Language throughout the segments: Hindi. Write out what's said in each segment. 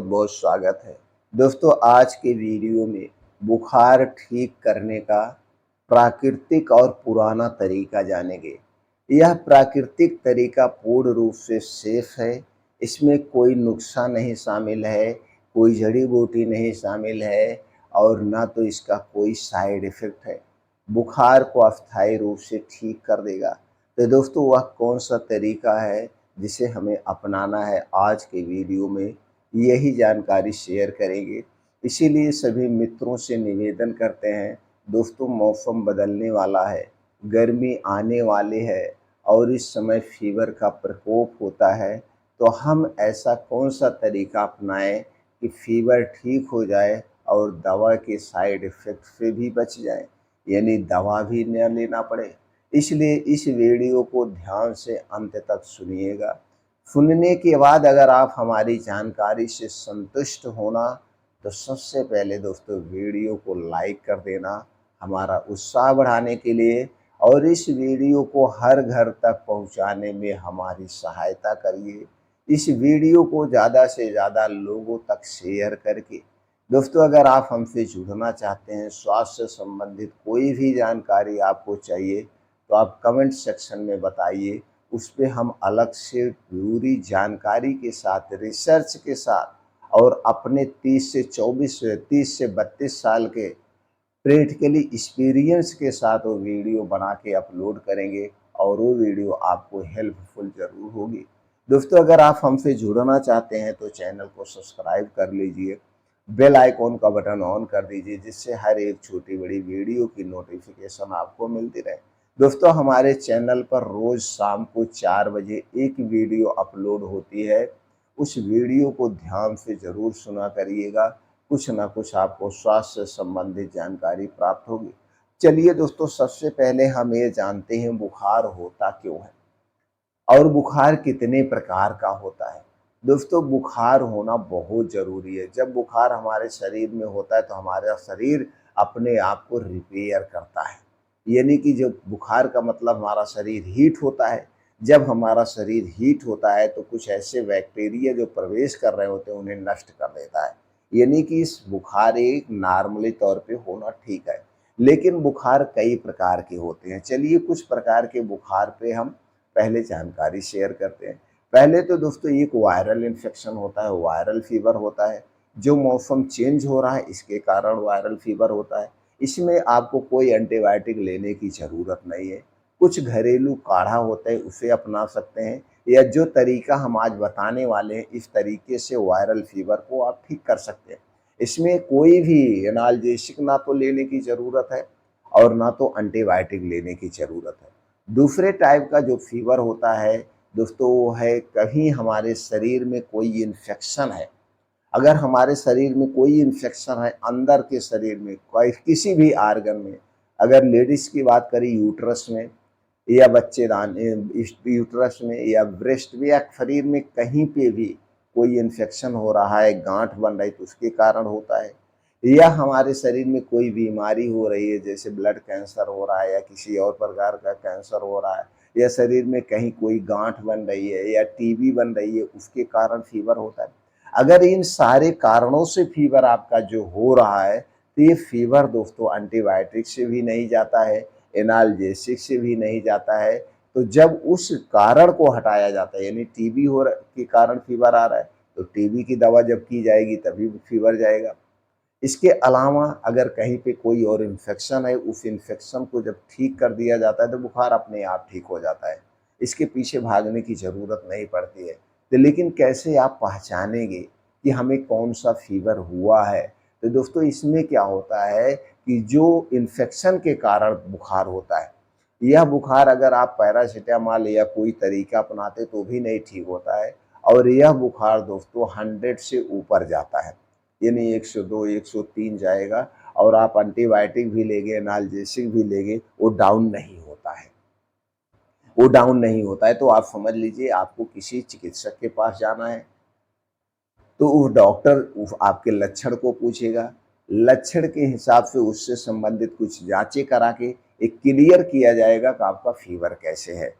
बहुत स्वागत है। दोस्तों, आज के वीडियो में बुखार ठीक करने का प्राकृतिक और पुराना तरीका जानेंगे। यह प्राकृतिक तरीका पूर्ण रूप से सेफ है। इसमें कोई नुस्खा नहीं शामिल है, कोई जड़ी-बूटी नहीं शामिल है और ना तो इसका कोई साइड इफ़ेक्ट है। बुखार को अस्थायी रूप से ठीक कर देगा। तो दोस्तों, वह कौन-सा तरीका है जिसे हमें अपनाना है, आज के वीडियो में यही जानकारी शेयर करेंगे। इसीलिए सभी मित्रों से निवेदन करते हैं, दोस्तों मौसम बदलने वाला है, गर्मी आने वाली है और इस समय फ़ीवर का प्रकोप होता है, तो हम ऐसा कौन-सा तरीका अपनाएँ कि फ़ीवर ठीक हो जाए और दवा के साइड इफ़ेक्ट से भी बच जाएँ, यानी दवा भी न लेना पड़े। इसलिए इस वीडियो को ध्यान से अंत तक सुनिएगा। सुनने के बाद अगर आप हमारी जानकारी से संतुष्ट होना, तो सबसे पहले दोस्तों वीडियो को लाइक कर देना हमारा उत्साह बढ़ाने के लिए, और इस वीडियो को हर घर तक पहुंचाने में हमारी सहायता करिए। इस वीडियो को ज़्यादा से ज़्यादा लोगों तक शेयर करके। दोस्तों, अगर आप हमसे जुड़ना चाहते हैं, स्वास्थ्य से संबंधित कोई भी जानकारी आपको चाहिए, तो आप कमेंट सेक्शन में बताइए। उस पे हम अलग से पूरी जानकारी के साथ, रिसर्च के साथ और अपने 30 से 32 साल के प्रैक्टिकली एक्सपीरियंस के साथ वो वीडियो बना के अपलोड करेंगे और वो वीडियो आपको हेल्पफुल ज़रूर होगी। दोस्तों, अगर आप हमसे जुड़ना चाहते हैं तो चैनल को सब्सक्राइब कर लीजिए, बेल आइकॉन का बटन ऑन कर दीजिए, जिससे हर एक छोटी बड़ी वीडियो की नोटिफिकेशन आपको मिलती रहे। दोस्तों, हमारे चैनल पर रोज़ शाम को 4 बजे एक वीडियो अपलोड होती है। उस वीडियो को ध्यान से ज़रूर सुना करिएगा, कुछ ना कुछ आपको स्वास्थ्य से संबंधित जानकारी प्राप्त होगी। चलिए दोस्तों, सबसे पहले हम ये जानते हैं बुखार होता क्यों है और बुखार कितने प्रकार का होता है। दोस्तों, बुखार होना बहुत ज़रूरी है। जब बुखार हमारे शरीर में होता है तो हमारा शरीर अपने आप को रिपेयर करता है, यानी कि जब बुखार का मतलब हमारा शरीर हीट होता है। जब हमारा शरीर हीट होता है तो कुछ ऐसे बैक्टीरिया जो प्रवेश कर रहे होते हैं उन्हें नष्ट कर देता है, यानी कि इस बुखार एक नॉर्मली तौर पे होना ठीक है। लेकिन बुखार कई प्रकार के होते हैं। चलिए कुछ प्रकार के बुखार पे हम पहले जानकारी शेयर करते हैं। पहले तो दोस्तों एक वायरल इन्फेक्शन होता है, वायरल फीवर होता है। जो मौसम चेंज हो रहा है इसके कारण वायरल फीवर होता है। इसमें आपको कोई एंटीबायोटिक लेने की ज़रूरत नहीं है। कुछ घरेलू काढ़ा होता है, उसे अपना सकते हैं, या जो तरीका हम आज बताने वाले हैं इस तरीके से वायरल फीवर को आप ठीक कर सकते हैं। इसमें कोई भी एनाल्जेसिक ना तो लेने की ज़रूरत है और ना तो एंटीबायोटिक लेने की ज़रूरत है। दूसरे टाइप का जो फीवर होता है दोस्तों, वो है कहीं हमारे शरीर में कोई इन्फेक्शन है। अगर हमारे शरीर में कोई इन्फेक्शन है, अंदर के शरीर में कोई किसी भी आर्गन में, अगर लेडीज़ की बात करें यूट्रस में या बच्चेदान इस यूट्रस में या ब्रेस्ट में या शरीर में कहीं पे भी कोई इन्फेक्शन हो रहा है, गांठ बन रही, तो उसके कारण होता है। या हमारे शरीर में कोई बीमारी हो रही है, जैसे ब्लड कैंसर हो रहा है या किसी और प्रकार का कैंसर हो रहा है, या शरीर में कहीं कोई गांठ बन रही है या टीबी बन रही है, उसके कारण फीवर होता है। अगर इन सारे कारणों से फीवर आपका जो हो रहा है, तो ये फीवर दोस्तों एंटीबायोटिक से भी नहीं जाता है, एनाल्जेसिक से भी नहीं जाता है। तो जब उस कारण को हटाया जाता है, यानी टीबी के कारण फीवर आ रहा है, तो टीबी की दवा जब की जाएगी तभी फीवर जाएगा। इसके अलावा अगर कहीं पे कोई और इन्फेक्शन है, उस इन्फेक्शन को जब ठीक कर दिया जाता है तो बुखार अपने आप ठीक हो जाता है। इसके पीछे भागने की ज़रूरत नहीं पड़ती है। तो लेकिन कैसे आप पहचानेंगे कि हमें कौन-सा फ़ीवर हुआ है? तो दोस्तों, इसमें क्या होता है कि जो इन्फेक्शन के कारण बुखार होता है, यह बुखार अगर आप पैरासिटामॉल या कोई तरीका अपनाते तो भी नहीं ठीक होता है, और यह बुखार दोस्तों 100 से ऊपर जाता है, यानी 102, 103 जाएगा, और आप एंटीबायोटिक भी लेंगे, एनाल्जेसिक भी लेंगे, वो डाउन नहीं होता है। वो डाउन नहीं होता है तो आप समझ लीजिए आपको किसी चिकित्सक के पास जाना है। तो वो डॉक्टर आपके लक्षण को पूछेगा, लक्षण के हिसाब से उससे संबंधित कुछ जाँचें करा के एक क्लियर किया जाएगा कि आपका फ़ीवर कैसे है।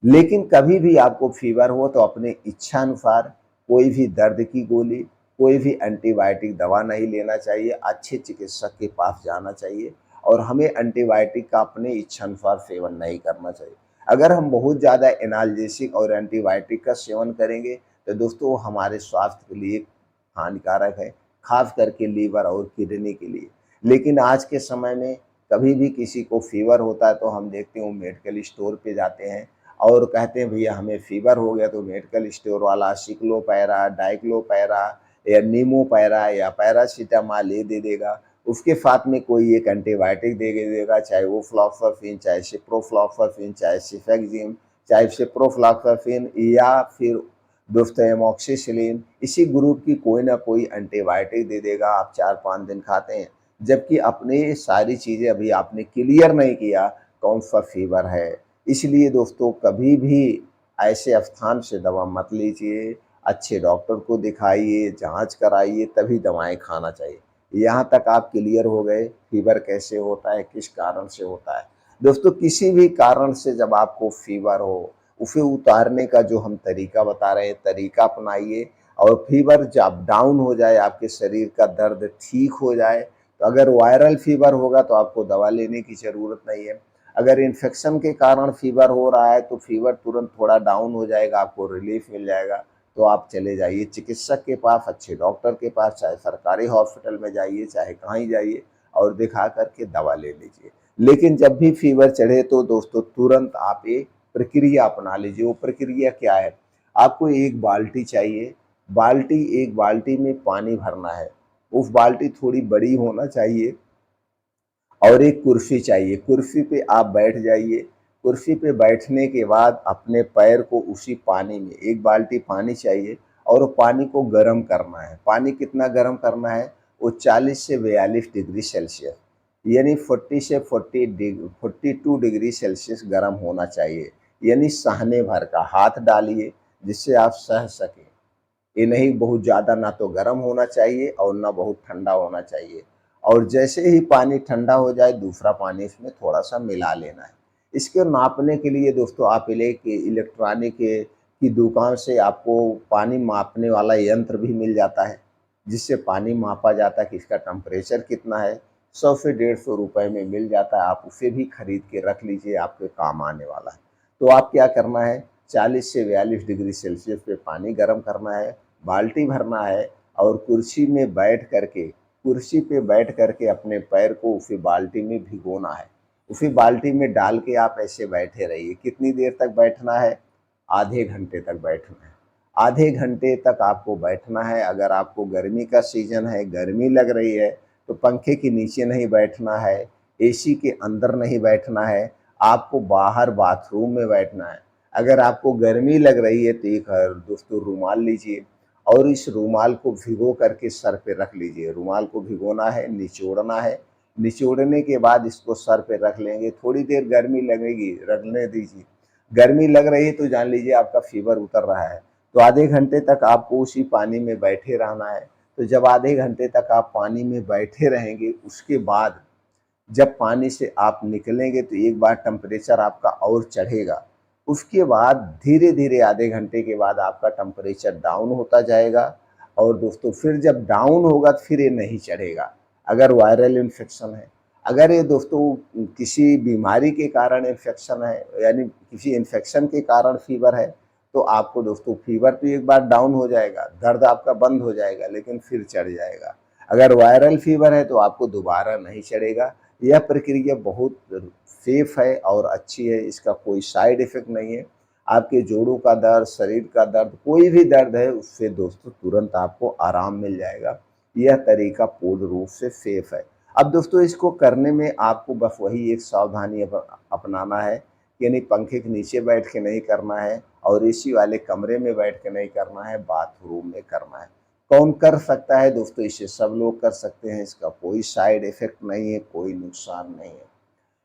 लेकिन कभी भी आपको फ़ीवर हो तो अपने इच्छानुसार कोई भी दर्द की गोली कोई भी एंटीबायोटिक दवा नहीं लेना चाहिए, अच्छे चिकित्सक के पास जाना चाहिए और हमें एंटीबायोटिक का अपने इच्छानुसार सेवन नहीं करना चाहिए। अगर हम बहुत ज़्यादा एनाल्जेसिक और एंटीबायोटिक का सेवन करेंगे तो दोस्तों वो हमारे स्वास्थ्य के लिए हानिकारक है, खास करके लीवर और किडनी के लिए। लेकिन आज के समय में कभी भी किसी को फीवर होता है तो हम देखते हैं वो मेडिकल स्टोर पे जाते हैं और कहते हैं भैया हमें फीवर हो गया, तो मेडिकल स्टोर वाला सिक्लोपैरा, डाइक्लोपैरा या नीमोपैरा या पैरासिटामॉल ये दे देगा। उसके साथ में कोई एक एंटीबायोटिक दे के देगा, चाहे वो फ्लॉक्सासिन, चाहे सिप्रोफ्लॉक्सासिन, चाहे सिफेक्जिम, चाहे सिप्रोफ्लॉक्सासिन या फिर दोस्तों एमॉक्सिसिलिन। इसी ग्रुप की कोई ना कोई एंटीबायोटिक दे देगा, आप 4-5 दिन खाते हैं। जबकि अपने ये सारी चीज़ें अभी आपने क्लियर नहीं किया कौन सा फीवर है। इसलिए दोस्तों कभी भी ऐसे स्थान से दवा मत लीजिए, अच्छे डॉक्टर को दिखाइए, जाँच कराइए तभी दवाएँ खाना चाहिए। यहाँ तक आप क्लियर हो गए फीवर कैसे होता है, किस कारण से होता है। दोस्तों किसी भी कारण से जब आपको फीवर हो, उसे उतारने का जो हम तरीका बता रहे हैं, तरीका अपनाइए और फीवर जब डाउन हो जाए, आपके शरीर का दर्द ठीक हो जाए, तो अगर वायरल फीवर होगा तो आपको दवा लेने की ज़रूरत नहीं है। अगर इन्फेक्शन के कारण फीवर हो रहा है तो फीवर तुरंत थोड़ा डाउन हो जाएगा, आपको रिलीफ मिल जाएगा, तो आप चले जाइए चिकित्सक के पास, अच्छे डॉक्टर के पास, चाहे सरकारी हॉस्पिटल में जाइए, चाहे कहीं जाइए और दिखा कर के दवा ले लीजिए। लेकिन जब भी फीवर चढ़े तो दोस्तों तुरंत आप एक प्रक्रिया अपना लीजिए। वो प्रक्रिया क्या है? आपको एक बाल्टी चाहिए, एक बाल्टी में पानी भरना है। उस बाल्टी थोड़ी बड़ी होना चाहिए और एक कुर्सी चाहिए। कुर्सी पे आप बैठ जाइए। कुर्सी पे बैठने के बाद अपने पैर को उसी पानी में, एक बाल्टी पानी चाहिए और वो पानी को गर्म करना है। पानी कितना गर्म करना है? वो 40 से 42 डिग्री सेल्सियस यानी 40 से 42 डिग्री सेल्सियस गर्म होना चाहिए। यानी सहने भर का हाथ डालिए जिससे आप सह सकें। ये नहीं बहुत ज़्यादा ना तो गर्म होना चाहिए और ना बहुत ठंडा होना चाहिए। और जैसे ही पानी ठंडा हो जाए दूसरा पानी इसमें थोड़ा-सा मिला लेना है। इसको नापने के लिए दोस्तों आप इलेक्ट्रॉनिक की दुकान से आपको पानी मापने वाला यंत्र भी मिल जाता है, जिससे पानी मापा जाता है कि इसका टेम्परेचर कितना है। 100 से 150 रुपए में मिल जाता है, आप उसे भी खरीद के रख लीजिए, आपके काम आने वाला है। तो आप क्या करना है, 40 से 42 डिग्री सेल्सियस पे पानी गर्म करना है, बाल्टी भरना है और कुर्सी पे बैठ करके अपने पैर को उसी बाल्टी में भिगोना है। उसी बाल्टी में डाल के आप ऐसे बैठे रहिए। कितनी देर तक बैठना है? आधे घंटे तक बैठना है। आधे घंटे तक आपको बैठना है। अगर आपको गर्मी का सीज़न है, गर्मी लग रही है, तो पंखे के नीचे नहीं बैठना है, एसी के अंदर नहीं बैठना है, आपको बाहर बाथरूम में बैठना है। अगर आपको गर्मी लग रही है तो एक दोस्तों रुमाल लीजिए और इस रुमाल को भिगो करके सर पे रख लीजिए। रुमाल को भिगोना है, निचोड़ना है, निचोड़ने के बाद इसको सर पे रख लेंगे। थोड़ी देर गर्मी लगेगी, रखने दीजिए। गर्मी लग रही है तो जान लीजिए आपका फीवर उतर रहा है। तो आधे घंटे तक आपको उसी पानी में बैठे रहना है। तो जब आधे घंटे तक आप पानी में बैठे रहेंगे, उसके बाद जब पानी से आप निकलेंगे तो एक बार टेम्परेचर आपका और चढ़ेगा। उसके बाद धीरे-धीरे आधे घंटे के बाद आपका टेम्परेचर डाउन होता जाएगा और दोस्तों फिर जब डाउन होगा तो फिर ये नहीं चढ़ेगा, अगर वायरल इन्फेक्शन है। अगर ये दोस्तों किसी बीमारी के कारण इन्फेक्शन है, यानी किसी इन्फेक्शन के कारण फीवर है, तो आपको दोस्तों फीवर तो एक बार डाउन हो जाएगा, दर्द आपका बंद हो जाएगा लेकिन फिर चढ़ जाएगा। अगर वायरल फीवर है तो आपको दोबारा नहीं चढ़ेगा। यह प्रक्रिया बहुत सेफ है और अच्छी है, इसका कोई साइड इफ़ेक्ट नहीं है। आपके जोड़ों का दर्द, शरीर का दर्द, कोई भी दर्द है उससे दोस्तों तुरंत आपको आराम मिल जाएगा। यह तरीका पूर्ण रूप से सेफ है। अब दोस्तों इसको करने में आपको बस वही एक सावधानी अपनाना है, यानी पंखे के नीचे बैठ के नहीं करना है और एसी वाले कमरे में बैठ के नहीं करना है, बाथरूम में करना है। कौन कर सकता है दोस्तों? इसे सब लोग कर सकते हैं, इसका कोई साइड इफ़ेक्ट नहीं है, कोई नुकसान नहीं है।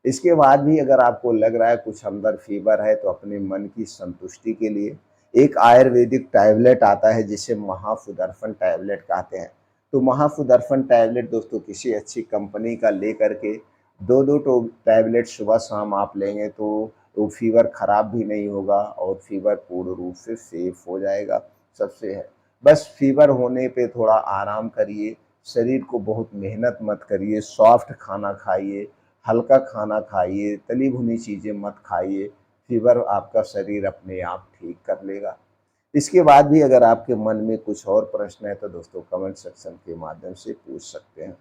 इसके बाद भी अगर आपको लग रहा है कुछ अंदर फीवर है तो अपने मन की संतुष्टि के लिए एक आयुर्वेदिक टैबलेट आता है जिसे महासुदर्शन टैबलेट कहते हैं। तो महासुदर्शन टैबलेट दोस्तों किसी अच्छी कंपनी का ले करके 2-2 टैबलेट सुबह-शाम आप लेंगे तो वो फीवर ख़राब भी नहीं होगा और फीवर पूर्ण रूप से सेफ हो जाएगा। सबसे है बस फीवर होने पे थोड़ा आराम करिए, शरीर को बहुत मेहनत मत करिए, सॉफ्ट खाना खाइए, हल्का खाना खाइए, तली भुनी चीज़ें मत खाइए, फीवर आपका शरीर अपने आप ठीक कर लेगा। इसके बाद भी अगर आपके मन में कुछ और प्रश्न है तो दोस्तों कमेंट सेक्शन के माध्यम से पूछ सकते हैं।